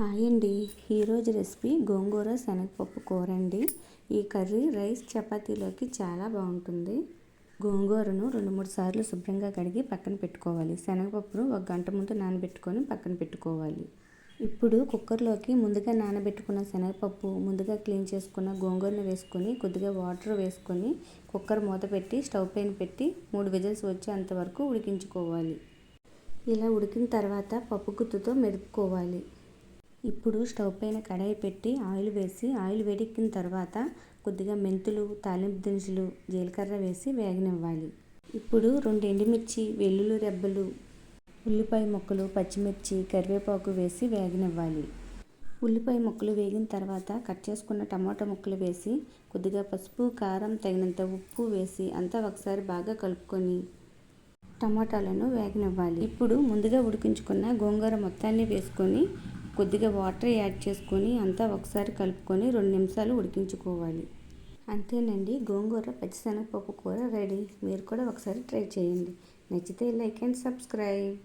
Hi అండి. ఈరోజు recipe గోంగూర శనగపప్పు కూర అండి. ఈ కర్రీ రైస్ చపాతీలోకి చాలా బాగుంటుంది. గోంగూరను 2-3 సార్లు శుభ్రంగా కడిగి పక్కన పెట్టుకోవాలి. శనగపప్పును 1 గంట ముందు నానబెట్టుకొని పక్కన పెట్టుకోవాలి. ఇప్పుడు కుక్కర్లోకి ముందుగా నానబెట్టుకున్న శనగపప్పు, ముందుగా క్లీన్ చేసుకున్న గోంగూరను వేసుకొని కొద్దిగా వాటర్ వేసుకొని కుక్కర్ మూత పెట్టి స్టవ్ పైన పెట్టి 3 విజిల్స్ వచ్చేంత వరకు ఉడికించుకోవాలి. ఇలా ఉడికిన తర్వాత పప్పు గుత్తుతో మెదుపుకోవాలి. ఇప్పుడు స్టవ్ పైన కడాయి పెట్టి ఆయిల్ వేసి ఆయిల్ వేడెక్కిన తర్వాత కొద్దిగా మెంతులు, తాలింపు దినుసులు, జీలకర్ర వేసి వేగనివ్వాలి. ఇప్పుడు 2 ఎండుమిర్చి, వెల్లుల్లి రెబ్బలు, ఉల్లిపాయ ముక్కలు, పచ్చిమిర్చి, కరివేపాకు వేసి వేగనివ్వాలి. ఉల్లిపాయ ముక్కలు వేగిన తర్వాత కట్ చేసుకున్న టమాటా ముక్కలు వేసి కొద్దిగా పసుపు, కారం, తగినంత ఉప్పు వేసి అంతా ఒకసారి బాగా కలుపుకొని టమాటాలను వేగనివ్వాలి. ఇప్పుడు ముందుగా ఉడికించుకున్న గోంగూర మొత్తాన్ని వేసుకొని కొద్దిగా వాటర్ యాడ్ చేసుకొని అంతా ఒకసారి కలుపుకొని 2 నిమిషాలు ఉడికించుకోవాలి. అంతేనండి, గోంగూర పచ్చిశనగపప్పు కూర రెడీ. మీరు కూడా ఒకసారి ట్రై చేయండి. నచ్చితే లైక్ అండ్ సబ్స్క్రైబ్.